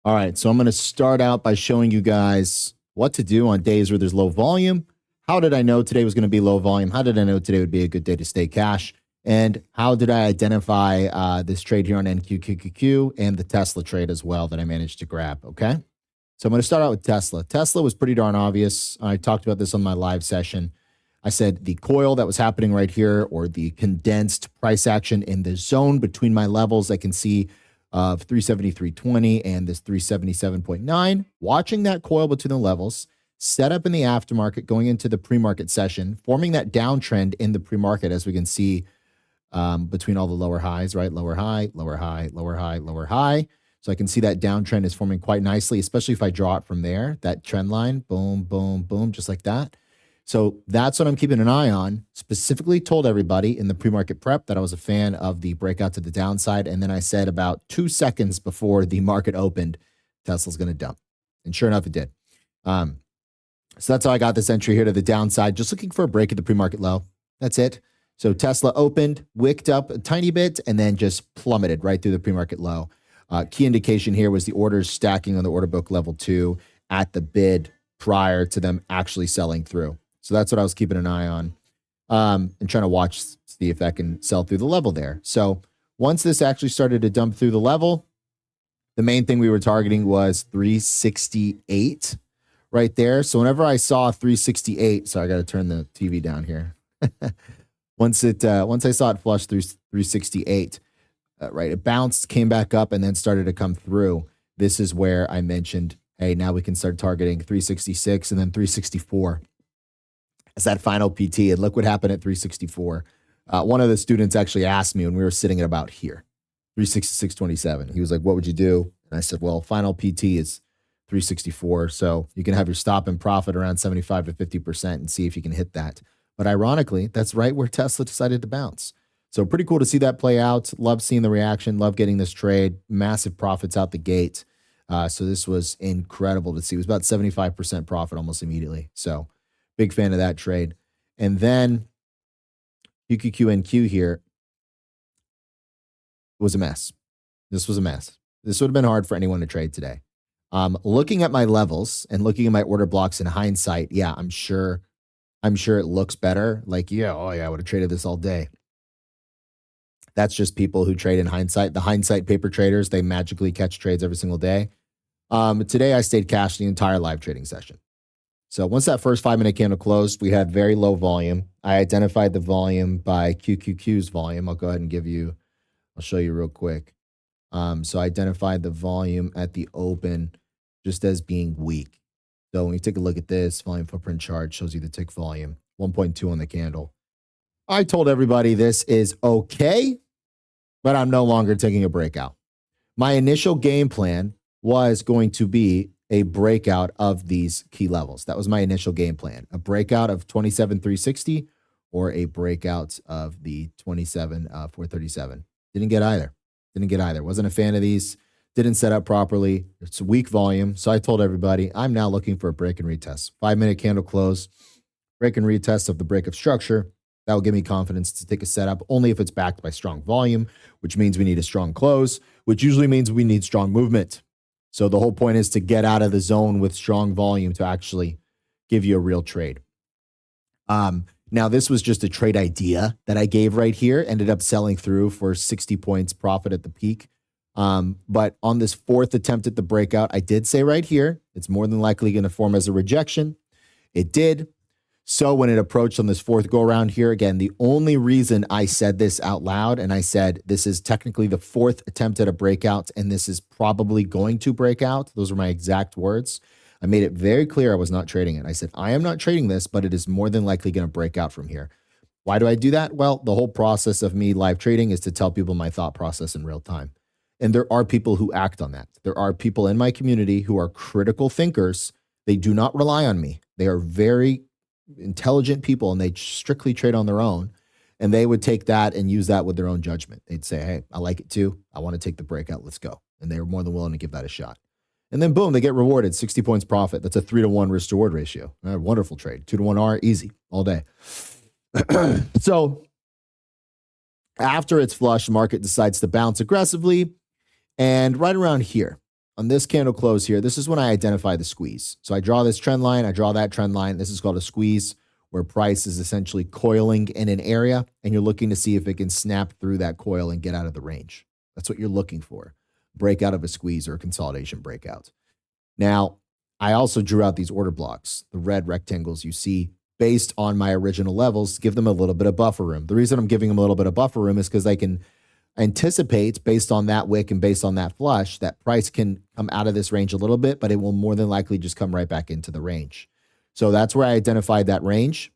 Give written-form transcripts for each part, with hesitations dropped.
All right, so I'm going to start out by showing you guys what to do on days where there's low volume. How did I know today was going to be low volume? How did I know today would be a good day to stay cash? And how did I identify this trade here on NQQQQ and the Tesla trade as well that I managed to grab? Okay, so I'm going to start out with Tesla. Tesla was pretty darn obvious. I talked about this on my live session. I said the coil that was happening right here, or the condensed price action in the zone between my levels, I can see of 373.20 and this 377.9, watching that coil between the levels, set up in the aftermarket, going into the pre-market session, forming that downtrend in the pre-market, as we can see between all the lower highs, right? Lower high, lower high, lower high, lower high. So I can see that downtrend is forming quite nicely, especially if I draw it from there, that trend line, boom, boom, boom, just like that. So that's what I'm keeping an eye on. Specifically told everybody in the pre-market prep that I was a fan of the breakout to the downside. And then I said about 2 seconds before the market opened, Tesla's going to dump. And sure enough, it did. So that's how I got this entry here to the downside, just looking for a break at the pre-market low. That's it. So Tesla opened, wicked up a tiny bit, and then just plummeted right through the pre-market low. Key indication here was the orders stacking on the order book level 2 at the bid prior to them actually selling through. So that's what I was keeping an eye on and trying to watch, see if that can sell through the level there. So once this actually started to dump through the level, the main thing we were targeting was 368 right there. So whenever I saw 368, sorry, I got to turn the TV down here. Once I saw it flush through 368, right, it bounced, came back up, and then started to come through. This is where I mentioned, hey, now we can start targeting 366 and then 364. As that final PT, and look what happened at 364. One of the students actually asked me when we were sitting at about here, 366.27. He was like, what would you do? And I said, well, final PT is 364. So you can have your stop and profit around 75 to 50% and see if you can hit that. But ironically, that's right where Tesla decided to bounce. So pretty cool to see that play out. Love seeing the reaction. Love getting this trade. Massive profits out the gate. So this was incredible to see. It was about 75% profit almost immediately. So big fan of that trade. And then QQQNQ here was a mess. This was a mess. This would have been hard for anyone to trade today. Looking at my levels and looking at my order blocks in hindsight, yeah, I'm sure it looks better. Like, yeah, oh yeah, I would have traded this all day. That's just people who trade in hindsight. The hindsight paper traders, they magically catch trades every single day. Today I stayed cash the entire live trading session. So once that first 5-minute candle closed, we had very low volume. I identified the volume by QQQ's volume. I'll go ahead and I'll show you real quick. So I identified the volume at the open just as being weak. So when you take a look at this volume footprint chart, shows you the tick volume, 1.2 on the candle. I told everybody this is okay, but I'm no longer taking a breakout. My initial game plan was going to be a breakout of these key levels. That was my initial game plan. A breakout of 27,360 or a breakout of the 27,437. Didn't get either. Wasn't a fan of these. Didn't set up properly. It's a weak volume. So I told everybody, I'm now looking for a break and retest. 5-minute candle close, break and retest of the break of structure. That will give me confidence to take a setup only if it's backed by strong volume, which means we need a strong close, which usually means we need strong movement. So the whole point is to get out of the zone with strong volume to actually give you a real trade. Now, this was just a trade idea that I gave right here, ended up selling through for 60 points profit at the peak. But on this fourth attempt at the breakout, I did say right here, it's more than likely going to form as a rejection. It did. So when it approached on this fourth go around here, again, the only reason I said this out loud, and I said, this is technically the fourth attempt at a breakout, and this is probably going to break out. Those were my exact words. I made it very clear I was not trading it. I said, I am not trading this, but it is more than likely going to break out from here. Why do I do that? Well, the whole process of me live trading is to tell people my thought process in real time. And there are people who act on that. There are people in my community who are critical thinkers. They do not rely on me. They are very intelligent people and they strictly trade on their own. And they would take that and use that with their own judgment. They'd say, hey, I like it too. I want to take the breakout. Let's go. And they were more than willing to give that a shot. And then boom, they get rewarded 60 points profit. That's a 3-to-1 risk to reward ratio. Wonderful trade. 2-to-1 R, easy all day. So after it's flush, the market decides to bounce aggressively. And right around here, on this candle close here, this is when I identify the squeeze. So I draw this trend line, I draw that trend line. This is called a squeeze, where price is essentially coiling in an area and you're looking to see if it can snap through that coil and get out of the range. That's what you're looking for. Breakout of a squeeze or a consolidation breakout. Now, I also drew out these order blocks, the red rectangles you see based on my original levels, give them a little bit of buffer room. The reason I'm giving them a little bit of buffer room is because I can anticipate based on that wick and based on that flush that price can come out of this range a little bit, but it will more than likely just come right back into the range. So that's where I identified that range.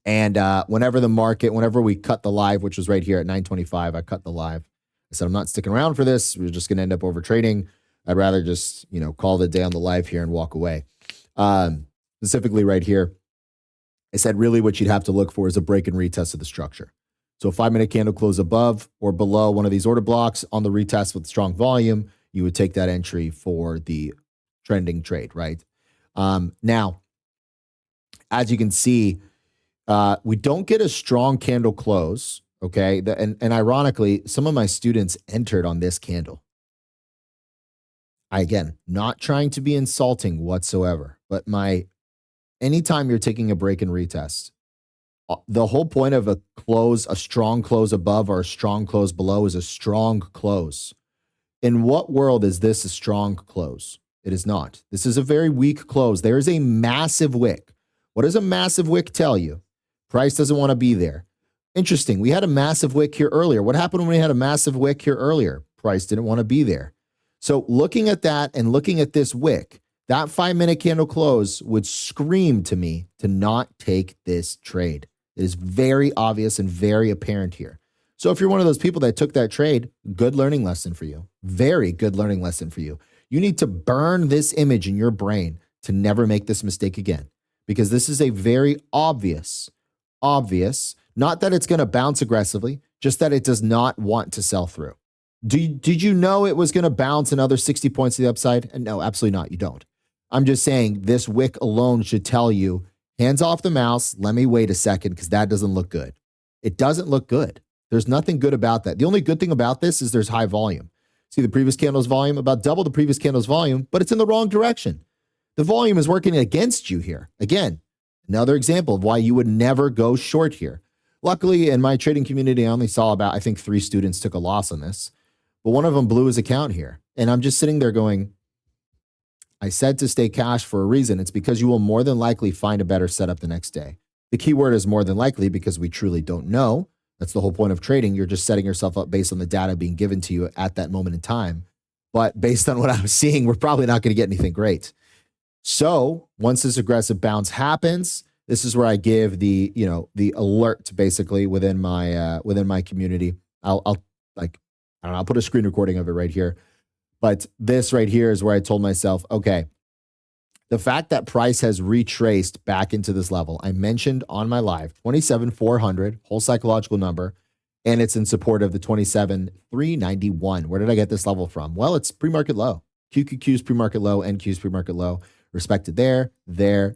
And whenever we cut the live, which was right here at 9:25, I cut the live. I said, I'm not sticking around for this. We're just going to end up over trading. I'd rather just, call the day on the live here and walk away. Specifically right here, I said really what you'd have to look for is a break and retest of the structure. So a 5-minute candle close above or below one of these order blocks on the retest with strong volume, you would take that entry for the trending trade, right? Now, as you can see, we don't get a strong candle close, okay? And ironically, some of my students entered on this candle. Again, not trying to be insulting whatsoever, but anytime you're taking a break and retest, the whole point of a strong close above or a strong close below is a strong close. In what world is this a strong close? It is not. This is a very weak close. There is a massive wick. What does a massive wick tell you? Price doesn't want to be there. Interesting. We had a massive wick here earlier. What happened when we had a massive wick here earlier? Price didn't want to be there. So looking at that and looking at this wick, that 5-minute candle close would scream to me to not take this trade. It is very obvious and very apparent here. So if you're one of those people that took that trade, good learning lesson for you. Very good learning lesson for you. You need to burn this image in your brain to never make this mistake again, because this is a very obvious, not that it's going to bounce aggressively, just that it does not want to sell through. Did you know it was going to bounce another 60 points to the upside? No, absolutely not. You don't. I'm just saying this wick alone should tell you, hands off the mouse, let me wait a second because that doesn't look good. It doesn't look good. There's nothing good about that. The only good thing about this is there's high volume. See the previous candle's volume, about double the previous candle's volume, but it's in the wrong direction. The volume is working against you here. Again, another example of why you would never go short here. Luckily, in my trading community, I only saw about, I think 3 students took a loss on this, but one of them blew his account here. And I'm just sitting there going, I said to stay cash for a reason. It's because you will more than likely find a better setup the next day. The key word is more than likely because we truly don't know. That's the whole point of trading. You're just setting yourself up based on the data being given to you at that moment in time. But based on what I was seeing, we're probably not going to get anything great. So once this aggressive bounce happens, this is where I give the alert basically within my community. I'll put a screen recording of it right here. But this right here is where I told myself, okay, the fact that price has retraced back into this level, I mentioned on my live, 27,400, whole psychological number, and it's in support of the 27,391. Where did I get this level from? Well, it's pre-market low. QQQ's pre-market low, NQ's pre-market low, respected there,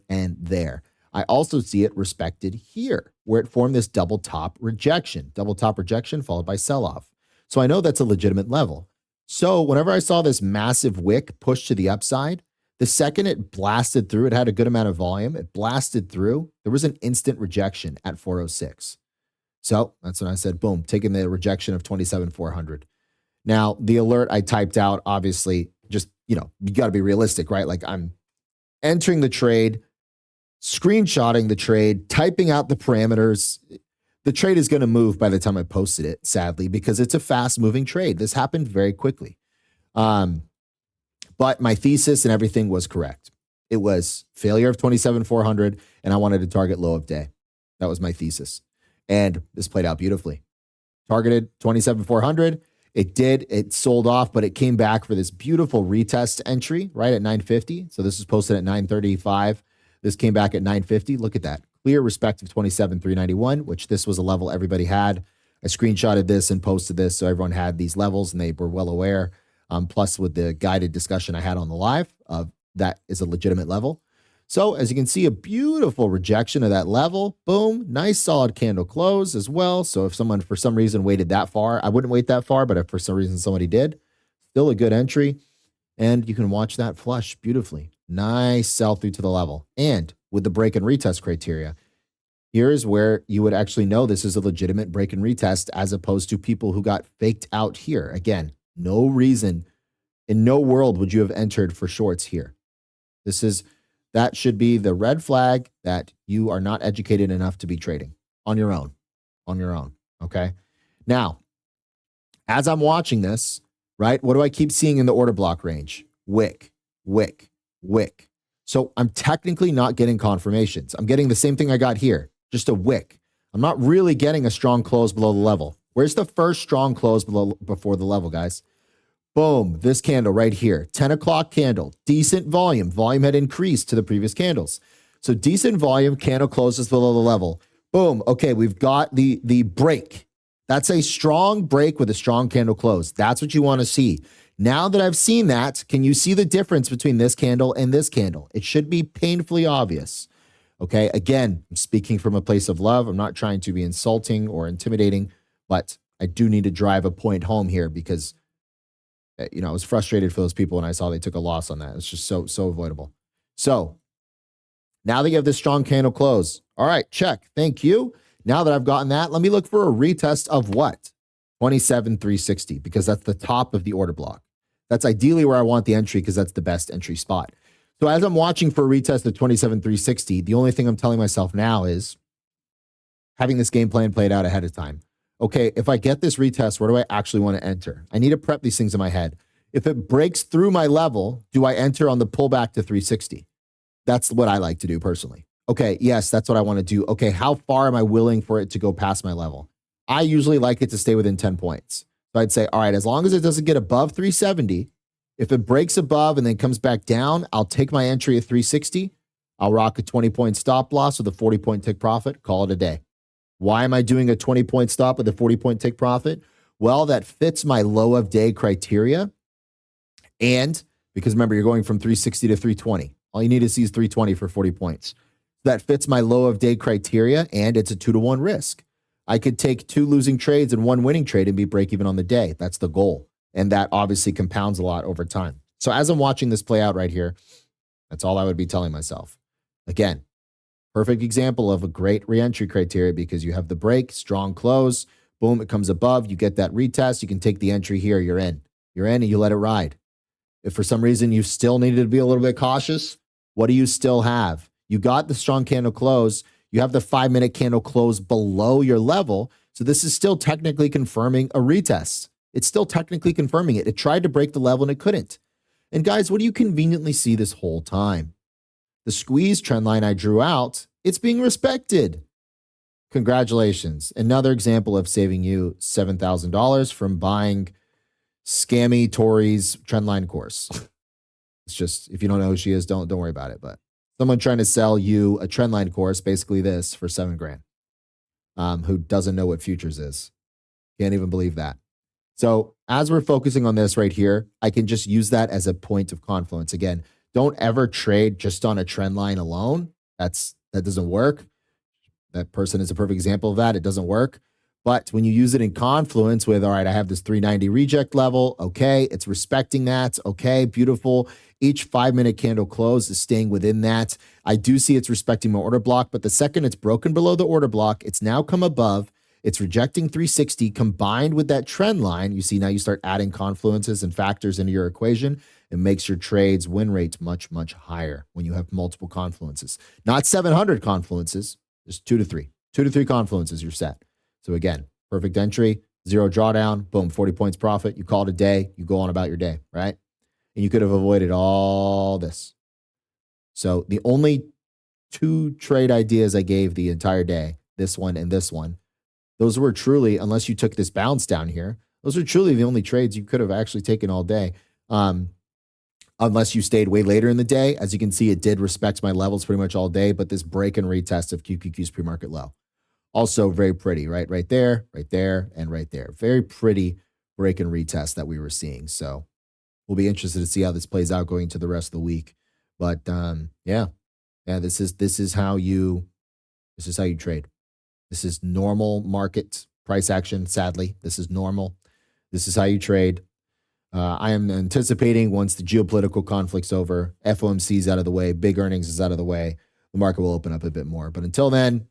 and there. I also see it respected here, where it formed this double top rejection followed by sell-off. So I know that's a legitimate level. So whenever I saw this massive wick push to the upside, the second it blasted through, it had a good amount of volume. It blasted through. There was an instant rejection at 406. So that's when I said, boom, taking the rejection of 27,400. Now, the alert I typed out, obviously, just, you got to be realistic, right? Like I'm entering the trade, screenshotting the trade, typing out the parameters. The trade is going to move by the time I posted it, sadly, because it's a fast moving trade. This happened very quickly. But my thesis and everything was correct. It was failure of 27,400, and I wanted to target low of day. That was my thesis. And this played out beautifully. Targeted 27,400. It did. It sold off, but it came back for this beautiful retest entry right at 950. So this was posted at 935. This came back at 950. Look at that. Clear respect of 27,391, which this was a level everybody had. I screenshotted this and posted this so everyone had these levels and they were well aware. Plus with the guided discussion I had on the live, that is a legitimate level. So as you can see, a beautiful rejection of that level. Boom. Nice solid candle close as well. So if someone for some reason waited that far, I wouldn't wait that far, but if for some reason somebody did, still a good entry. And you can watch that flush beautifully. Nice sell through to the level. And with the break and retest criteria, here's where you would actually know this is a legitimate break and retest as opposed to people who got faked out here. Again, no reason in no world would you have entered for shorts here. That should be the red flag that you are not educated enough to be trading on your own. Okay. Now, as I'm watching this, right, what do I keep seeing in the order block range? Wick. So I'm technically not getting confirmations. I'm getting the same thing I got here, just a wick. I'm not really getting a strong close below the level. Where's the first strong close before the level, guys? Boom, this candle right here, 10 o'clock candle, decent volume. Volume had increased to the previous candles. So decent volume, candle closes below the level. Boom, okay, we've got the break. That's a strong break with a strong candle close. That's what you want to see. Now that I've seen that, can you see the difference between this candle and this candle? It should be painfully obvious. Okay, again, I'm speaking from a place of love. I'm not trying to be insulting or intimidating, but I do need to drive a point home here because, I was frustrated for those people when I saw they took a loss on that. It's just so avoidable. So now that you have this strong candle close, all right, check. Thank you. Now that I've gotten that, let me look for a retest of what? 27,360, because that's the top of the order block. That's ideally where I want the entry because that's the best entry spot. So as I'm watching for a retest of 27,360, the only thing I'm telling myself now is having this game plan played out ahead of time. Okay, if I get this retest, where do I actually want to enter? I need to prep these things in my head. If it breaks through my level, do I enter on the pullback to 360? That's what I like to do personally. Okay, yes, that's what I want to do. Okay, how far am I willing for it to go past my level? I usually like it to stay within 10 points. So I'd say, all right, as long as it doesn't get above 370, if it breaks above and then comes back down, I'll take my entry at 360. I'll rock a 20-point stop loss with a 40-point take profit, call it a day. Why am I doing a 20-point stop with a 40-point take profit? Well, that fits my low of day criteria. And because remember, you're going from 360 to 320. All you need to see is 320 for 40 points. That fits my low of day criteria, and it's a 2-to-1 risk. I could take 2 losing trades and 1 winning trade and be break even on the day. That's the goal. And that obviously compounds a lot over time. So as I'm watching this play out right here, that's all I would be telling myself. Again, perfect example of a great reentry criteria because you have the break, strong close, boom, it comes above, you get that retest, you can take the entry here, you're in. You're in and you let it ride. If for some reason you still needed to be a little bit cautious, what do you still have? You got the strong candle close. You have the 5-minute candle close below your level. So this is still technically confirming a retest. It's still technically confirming it. It tried to break the level and it couldn't. And guys, what do you conveniently see this whole time? The squeeze trend line I drew out, it's being respected. Congratulations. Another example of saving you $7,000 from buying Scammy Tori's trendline course. It's just, if you don't know who she is, don't worry about it. But someone trying to sell you a trendline course, basically this, for $7,000, who doesn't know what futures is. Can't even believe that. So as we're focusing on this right here, I can just use that as a point of confluence. Again, don't ever trade just on a trend line alone. That doesn't work. That person is a perfect example of that. It doesn't work. But when you use it in confluence with, all right, I have this 390 reject level. Okay, it's respecting that. Okay, beautiful. Each 5-minute candle close is staying within that. I do see it's respecting my order block, but the second it's broken below the order block, it's now come above. It's rejecting 360 combined with that trend line. You see now you start adding confluences and factors into your equation. It makes your trades win rates much, much higher when you have multiple confluences. Not 700 confluences, just 2 to 3. 2 to 3 confluences, you're set. So again, perfect entry, 0 drawdown, boom, 40 points profit. You call it a day, you go on about your day, right? And you could have avoided all this. So the only 2 trade ideas I gave the entire day, this one and this one, those were truly, unless you took this bounce down here, those are truly the only trades you could have actually taken all day. Unless you stayed way later in the day. As you can see, it did respect my levels pretty much all day, but this break and retest of QQQ's pre-market low. Also very pretty, right? Right there, and right there. Very pretty break and retest that we were seeing. So we'll be interested to see how this plays out going to the rest of the week. But yeah, this is how you trade. This is normal market price action. Sadly, this is normal. This is how you trade. I am anticipating once the geopolitical conflict's over, FOMC's out of the way, big earnings is out of the way, the market will open up a bit more. But until then,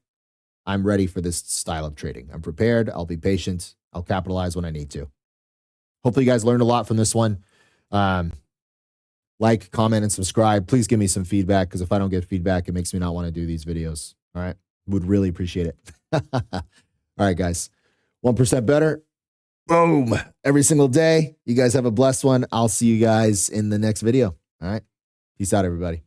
I'm ready for this style of trading. I'm prepared. I'll be patient. I'll capitalize when I need to. Hopefully, you guys learned a lot from this one. Like, comment, and subscribe. Please give me some feedback, because if I don't get feedback, it makes me not want to do these videos. All right. Would really appreciate it. All right, guys. 1% better. Boom. Every single day. You guys have a blessed one. I'll see you guys in the next video. All right. Peace out, everybody.